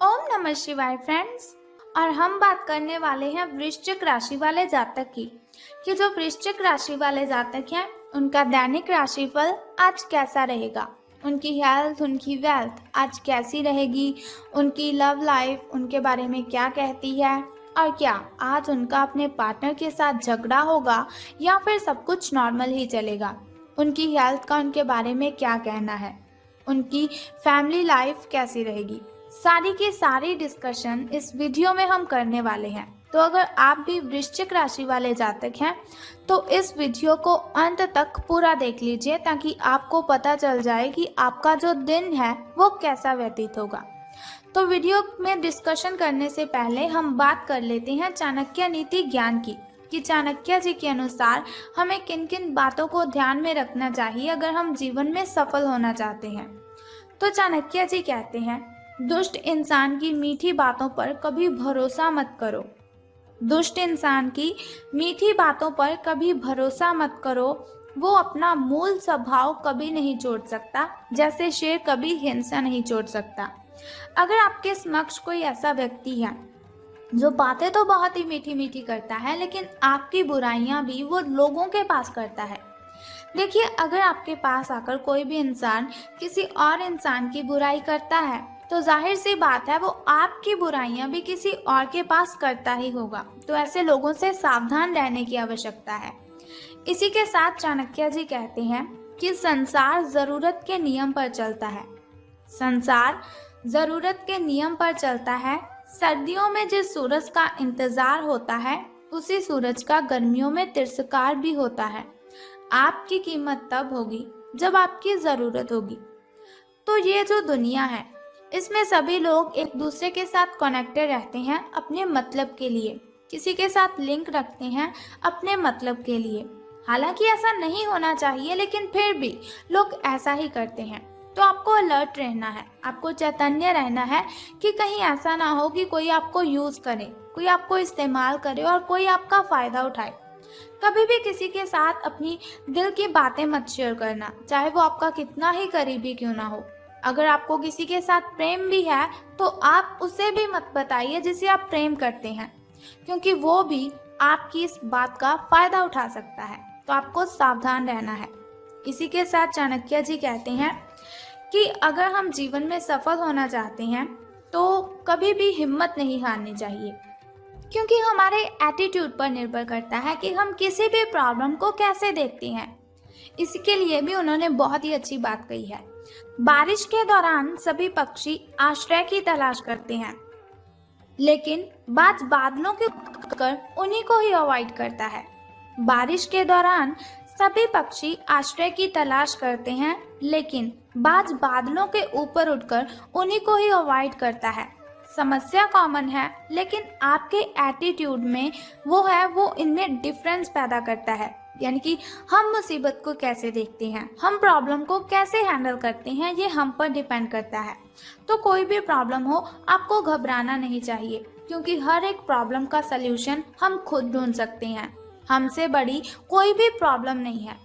ओम नमः शिवाय फ्रेंड्स। और हम बात करने वाले हैं वृश्चिक राशि वाले जातक की कि जो वृश्चिक राशि वाले जातक हैं उनका दैनिक राशिफल आज कैसा रहेगा, उनकी हेल्थ, उनकी वेल्थ आज कैसी रहेगी, उनकी लव लाइफ उनके बारे में क्या कहती है, और क्या आज उनका अपने पार्टनर के साथ झगड़ा होगा या फिर सब कुछ नॉर्मल ही चलेगा, उनकी हेल्थ का उनके बारे में क्या कहना है, उनकी फैमिली लाइफ कैसी रहेगी। सारी की सारी डिस्कशन इस वीडियो में हम करने वाले हैं। तो अगर आप भी वृश्चिक राशि वाले जातक हैं तो इस वीडियो को अंत तक पूरा देख लीजिए ताकि आपको पता चल जाए कि आपका जो दिन है वो कैसा व्यतीत होगा। तो वीडियो में डिस्कशन करने से पहले हम बात कर लेते हैं चाणक्य नीति ज्ञान की कि चाणक्य जी के अनुसार हमें किन किन बातों को ध्यान में रखना चाहिए अगर हम जीवन में सफल होना चाहते हैं। तो चाणक्य जी कहते हैं, दुष्ट इंसान की मीठी बातों पर कभी भरोसा मत करो। दुष्ट इंसान की मीठी बातों पर कभी भरोसा मत करो। वो अपना मूल स्वभाव कभी नहीं छोड़ सकता, जैसे शेर कभी हिंसा नहीं छोड़ सकता। अगर आपके समक्ष कोई ऐसा व्यक्ति है जो बातें तो बहुत ही मीठी मीठी करता है लेकिन आपकी बुराइयां भी वो लोगों के पास करता है। देखिए, अगर आपके पास आकर कोई भी इंसान किसी और इंसान की बुराई करता है तो जाहिर सी बात है वो आपकी बुराइयां भी किसी और के पास करता ही होगा। तो ऐसे लोगों से सावधान रहने की आवश्यकता है। इसी के साथ चाणक्य जी कहते हैं कि संसार जरूरत के नियम पर चलता है। संसार जरूरत के नियम पर चलता है। सर्दियों में जिस सूरज का इंतजार होता है उसी सूरज का गर्मियों में तिरस्कार भी होता है। आपकी कीमत तब होगी जब आपकी जरूरत होगी। तो ये जो दुनिया है इसमें सभी लोग एक दूसरे के साथ कनेक्टेड रहते हैं अपने मतलब के लिए, किसी के साथ लिंक रखते हैं अपने मतलब के लिए। हालांकि ऐसा नहीं होना चाहिए लेकिन फिर भी लोग ऐसा ही करते हैं। तो आपको अलर्ट रहना है, आपको चैतन्य रहना है कि कहीं ऐसा ना हो कि कोई आपको यूज करे, कोई आपको इस्तेमाल करे और कोई आपका फायदा उठाए। कभी भी किसी के साथ अपनी दिल की बातें मत शेयर करना, चाहे वो आपका कितना ही करीबी क्यों ना हो। अगर आपको किसी के साथ प्रेम भी है तो आप उसे भी मत बताइए जिसे आप प्रेम करते हैं, क्योंकि वो भी आपकी इस बात का फायदा उठा सकता है। तो आपको सावधान रहना है। इसी के साथ चाणक्य जी कहते हैं कि अगर हम जीवन में सफल होना चाहते हैं तो कभी भी हिम्मत नहीं हारनी चाहिए, क्योंकि हमारे एटीट्यूड पर निर्भर करता है कि हम किसी भी प्रॉब्लम को कैसे देखते हैं। इसके लिए भी उन्होंने बहुत ही अच्छी बात कही है। बारिश के दौरान सभी पक्षी आश्रय की तलाश करते हैं, लेकिन बाज बादलों के कर उन्हीं को ही अवॉइड करता है। बारिश के दौरान सभी पक्षी आश्रय की तलाश करते हैं, लेकिन बाज बादलों के ऊपर उड़कर उन्हीं को ही अवॉइड करता है। समस्या कॉमन है लेकिन आपके एटीट्यूड में वो इनमें डिफरेंस पैदा करता है। यानी कि हम मुसीबत को कैसे देखते हैं, हम प्रॉब्लम को कैसे हैंडल करते हैं, ये हम पर डिपेंड करता है। तो कोई भी प्रॉब्लम हो आपको घबराना नहीं चाहिए, क्योंकि हर एक प्रॉब्लम का सल्यूशन हम खुद ढूंढ सकते हैं। हमसे बड़ी कोई भी प्रॉब्लम नहीं है।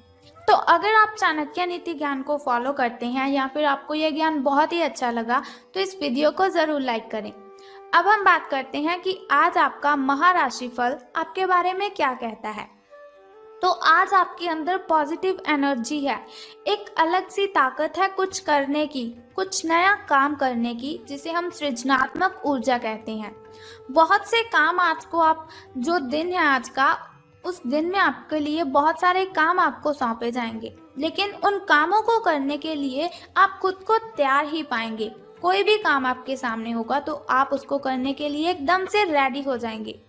तो अगर आप चाणक्य नीति ज्ञान को फॉलो करते हैं या फिर आपको यह ज्ञान बहुत ही अच्छा लगा तो इस वीडियो को जरूर लाइक करें। अब हम बात करते हैं कि आज आपका महाराशिफल आपके बारे में क्या कहता है। तो आज आपके अंदर पॉजिटिव एनर्जी है, एक अलग सी ताकत है कुछ करने की, कुछ नया काम करने की, जिसे हम सृजनात्मक ऊर्जा कहते हैं। बहुत से काम आज को आप जो दिन है आज का, उस दिन में आपके लिए बहुत सारे काम आपको सौंपे जाएंगे, लेकिन उन कामों को करने के लिए आप खुद को तैयार ही पाएंगे। कोई भी काम आपके सामने होगा तो आप उसको करने के लिए एकदम से रेडी हो जाएंगे।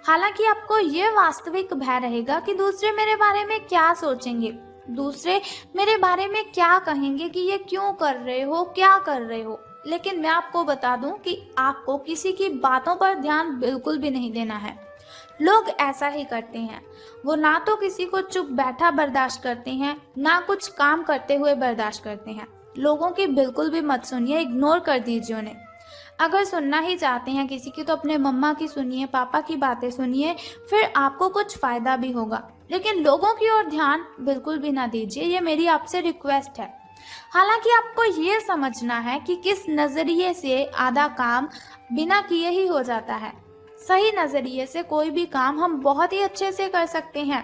हालांकि आपको ये वास्तविक भय रहेगा कि दूसरे मेरे बारे में क्या सोचेंगे, दूसरे मेरे बारे में क्या कहेंगे कि ये क्यों कर रहे हो, क्या कर रहे हो। लेकिन मैं आपको बता दूं कि आपको किसी की बातों पर ध्यान बिल्कुल भी नहीं देना है। लोग ऐसा ही करते हैं, वो ना तो किसी को चुप बैठा बर्दाश्त करते हैं, ना कुछ काम करते हुए बर्दाश्त करते हैं। लोगों की बिल्कुल भी मत सुनिए, इग्नोर कर दीजिए उन्हें। अगर सुनना ही चाहते हैं किसी की तो अपने मम्मा की सुनिए, पापा की बातें सुनिए, फिर आपको कुछ फायदा भी होगा। लेकिन लोगों की ओर ध्यान बिल्कुल भी ना दीजिए, ये मेरी आपसे रिक्वेस्ट है। हालांकि आपको ये समझना है कि किस नजरिए से आधा काम बिना किए ही हो जाता है। सही नजरिए से कोई भी काम हम बहुत ही अच्छे से कर सकते हैं।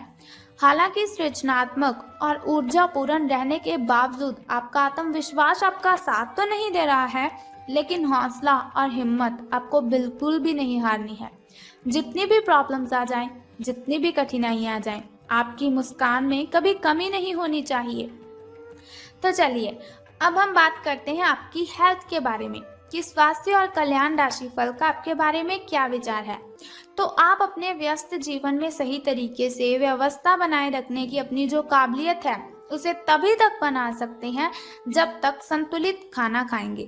हालांकि सृजनात्मक और ऊर्जापूर्ण रहने के बावजूद आपका आत्मविश्वास आपका साथ तो नहीं दे रहा है, लेकिन हौसला और हिम्मत आपको बिल्कुल भी नहीं हारनी है। जितनी भी प्रॉब्लम्स आ जाएं, जितनी भी कठिनाइयां आ जाएं, आपकी मुस्कान में कभी कमी नहीं होनी चाहिए। तो चलिए, अब हम बात करते हैं आपकी हेल्थ के बारे में कि स्वास्थ्य और कल्याण राशिफल का आपके बारे में क्या विचार है। तो आप अपने व्यस्त जीवन में सही तरीके से व्यवस्था बनाए रखने की अपनी जो काबिलियत है उसे तभी तक बना सकते हैं जब तक संतुलित खाना खाएंगे।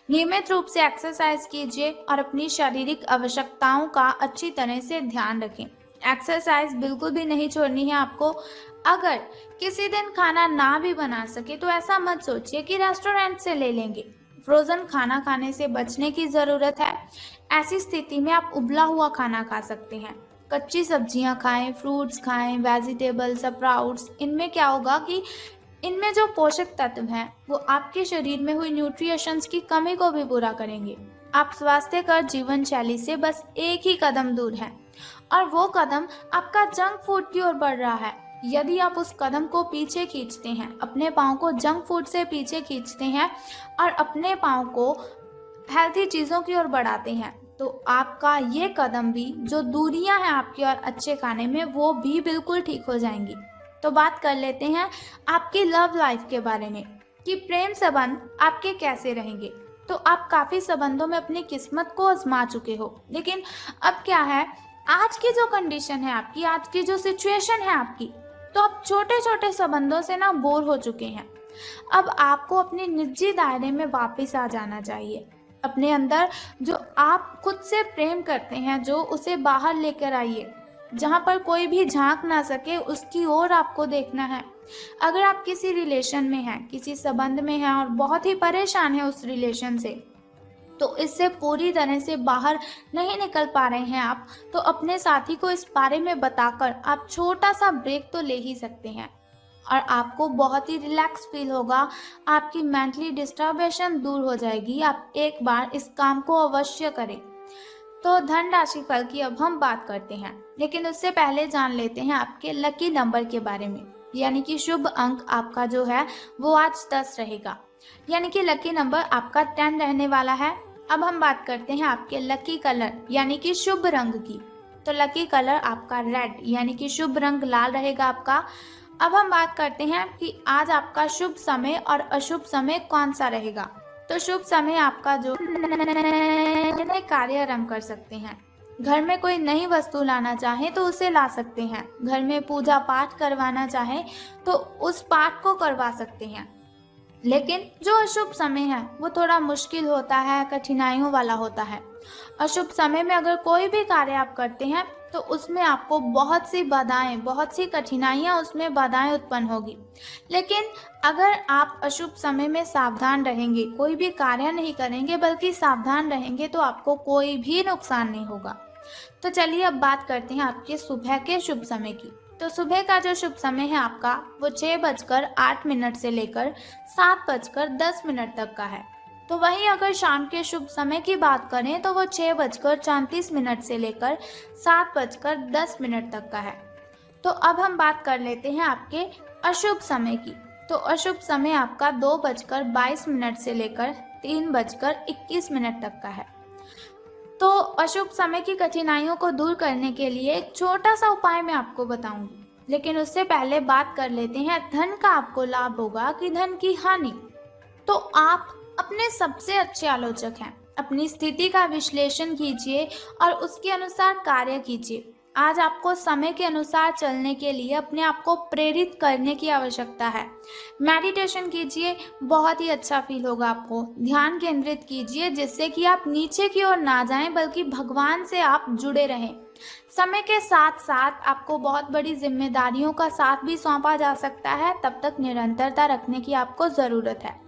नियमित रूप से एक्सरसाइज कीजिए और अपनी शारीरिक आवश्यकताओं का अच्छी तरह से ध्यान रखें। एक्सरसाइज बिल्कुल भी नहीं छोड़नी है आपको। अगर किसी दिन खाना ना भी बना सके तो ऐसा मत सोचिए कि रेस्टोरेंट से ले लेंगे। फ्रोजन खाना खाने से बचने की ज़रूरत है। ऐसी स्थिति में आप उबला हुआ खाना खा सकते हैं। कच्ची सब्जियां खाएं, फ्रूट्स खाएं, वेजिटेबल्स, स्प्राउट्स। इनमें क्या होगा कि इनमें जो पोषक तत्व हैं वो आपके शरीर में हुई न्यूट्रिशंस की कमी को भी पूरा करेंगे। आप स्वास्थ्यकर जीवन शैली से बस एक ही कदम दूर हैं और वो कदम आपका जंक फूड की ओर बढ़ रहा है। यदि आप उस कदम को पीछे खींचते हैं, अपने पाँव को जंक फूड से पीछे खींचते हैं और अपने पाँव को हेल्थी चीज़ों की ओर बढ़ाते हैं, तो आपका ये कदम भी, जो दूरियां हैं आपकी और अच्छे खाने में, वो भी बिल्कुल ठीक हो जाएंगी। तो बात कर लेते हैं आपकी लव लाइफ के बारे में कि प्रेम संबंध आपके कैसे रहेंगे। तो आप काफ़ी संबंधों में अपनी किस्मत को आजमा चुके हो, लेकिन अब क्या है, आज की जो कंडीशन है आपकी, आज की जो सिचुएशन है आपकी, तो आप छोटे छोटे संबंधों से ना बोर हो चुके हैं। अब आपको अपने निजी दायरे में वापस आ जाना चाहिए। अपने अंदर जो आप खुद से प्रेम करते हैं, जो उसे बाहर लेकर आइए। जहाँ पर कोई भी झांक ना सके उसकी ओर आपको देखना है। अगर आप किसी रिलेशन में हैं, किसी संबंध में हैं और बहुत ही परेशान हैं उस रिलेशन से, तो इससे पूरी तरह से बाहर नहीं निकल पा रहे हैं आप, तो अपने साथी को इस बारे में बताकर आप छोटा सा ब्रेक तो ले ही सकते हैं और आपको बहुत ही रिलैक्स फील होगा। आपकी मेंटली डिस्टर्बेशन दूर हो जाएगी। आप एक बार इस काम को अवश्य करें। तो धन राशि फल की अब हम बात करते हैं, लेकिन उससे पहले जान लेते हैं आपके लकी नंबर के बारे में। यानी कि शुभ अंक आपका जो है वो आज 10 रहेगा, यानी कि लकी नंबर आपका 10 रहने वाला है। अब हम बात करते हैं आपके लकी कलर यानी कि शुभ रंग की। तो लकी कलर आपका रेड यानी कि शुभ रंग लाल रहेगा आपका। अब हम बात करते हैं कि आज आपका शुभ समय और अशुभ समय कौन सा रहेगा। तो शुभ समय आपका जो नए कार्य आरंभ कर सकते हैं। घर में कोई नई वस्तु लाना चाहे तो उसे ला सकते हैं। घर में पूजा पाठ करवाना चाहे तो उस पाठ को करवा सकते हैं। लेकिन जो अशुभ समय है वो थोड़ा मुश्किल होता है, कठिनाइयों वाला होता है। अशुभ समय में अगर कोई भी कार्य आप करते हैं तो उसमें आपको बहुत सी बाधाएं, बहुत सी कठिनाइयां, उसमें बाधाएं उत्पन्न होगी। लेकिन अगर आप अशुभ समय में सावधान रहेंगे, कोई भी कार्य नहीं करेंगे बल्कि सावधान रहेंगे, तो आपको कोई भी नुकसान नहीं होगा। तो चलिए अब बात करते हैं आपके सुबह के शुभ समय की। तो सुबह का जो शुभ समय है आपका वो 6:08 से लेकर 7:10 तक का है। तो वहीं अगर शाम के शुभ समय की बात करें तो वो 6:34 से लेकर 7:10 तक का है। तो अब हम बात कर लेते हैं आपके अशुभ समय की। तो अशुभ समय आपका 2:22 से लेकर 3:21 तक का है। तो अशुभ समय की कठिनाइयों को दूर करने के लिए एक छोटा सा उपाय मैं आपको बताऊंगी, लेकिन उससे पहले बात कर लेते हैं धन का आपको लाभ होगा कि धन की हानि। तो आप अपने सबसे अच्छे आलोचक हैं। अपनी स्थिति का विश्लेषण कीजिए और उसके अनुसार कार्य कीजिए। आज आपको समय के अनुसार चलने के लिए अपने आप को प्रेरित करने की आवश्यकता है। मेडिटेशन कीजिए, बहुत ही अच्छा फील होगा आपको। ध्यान केंद्रित कीजिए जिससे कि आप नीचे की ओर ना जाएं बल्कि भगवान से आप जुड़े रहें। समय के साथ साथ आपको बहुत बड़ी जिम्मेदारियों का साथ भी सौंपा जा सकता है, तब तक निरंतरता रखने की आपको ज़रूरत है।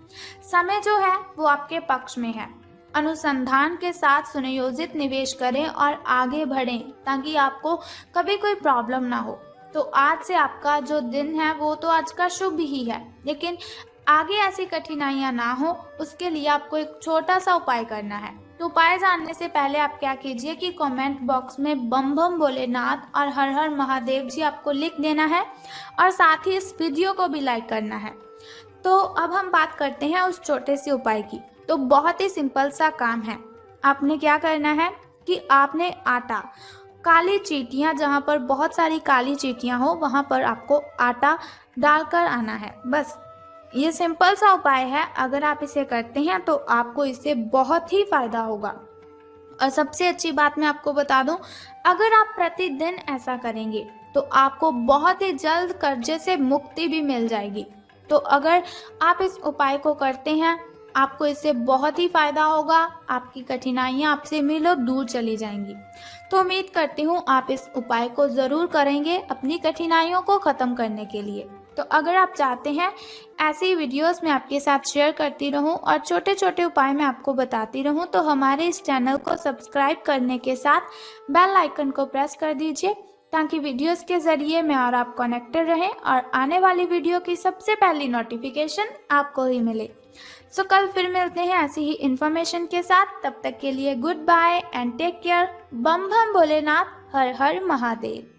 समय जो है वो आपके पक्ष में है। अनुसंधान के साथ सुनियोजित निवेश करें और आगे बढ़ें ताकि आपको कभी कोई प्रॉब्लम ना हो। तो आज से आपका जो दिन है वो तो आज का शुभ ही है, लेकिन आगे ऐसी कठिनाइयाँ ना हो, उसके लिए आपको एक छोटा सा उपाय करना है। तो उपाय जानने से पहले आप क्या कीजिए कि कमेंट बॉक्स में बम बम भोलेनाथ और हर हर महादेव जी आपको लिख देना है और साथ ही इस वीडियो को भी लाइक करना है। तो अब हम बात करते हैं उस छोटे से उपाय की। तो बहुत ही सिंपल सा काम है। आपने क्या करना है कि आपने आटा, काली चींटियाँ, जहाँ पर बहुत सारी काली चींटियाँ हो वहाँ पर आपको आटा डालकर आना है। बस ये सिंपल सा उपाय है। अगर आप इसे करते हैं तो आपको इससे बहुत ही फायदा होगा। और सबसे अच्छी बात मैं आपको बता दूं, अगर आप प्रतिदिन ऐसा करेंगे तो आपको बहुत ही जल्द कर्जे से मुक्ति भी मिल जाएगी। तो अगर आप इस उपाय को करते हैं, आपको इससे बहुत ही फायदा होगा। आपकी कठिनाइयां आपसे मिलो दूर चली जाएंगी। तो उम्मीद करती हूँ आप इस उपाय को ज़रूर करेंगे अपनी कठिनाइयों को ख़त्म करने के लिए। तो अगर आप चाहते हैं ऐसी वीडियोस मैं आपके साथ शेयर करती रहूं और छोटे छोटे उपाय मैं आपको बताती रहूं, तो हमारे इस चैनल को सब्सक्राइब करने के साथ बेल आइकन को प्रेस कर दीजिए, ताकि वीडियोस के ज़रिए मैं और आप कनेक्टेड रहें और आने वाली वीडियो की सबसे पहली नोटिफिकेशन आपको ही मिले। सो कल फिर मिलते हैं ऐसी ही इन्फॉर्मेशन के साथ। तब तक के लिए good bye and take care. बम बम भोलेनाथ, हर हर महादेव।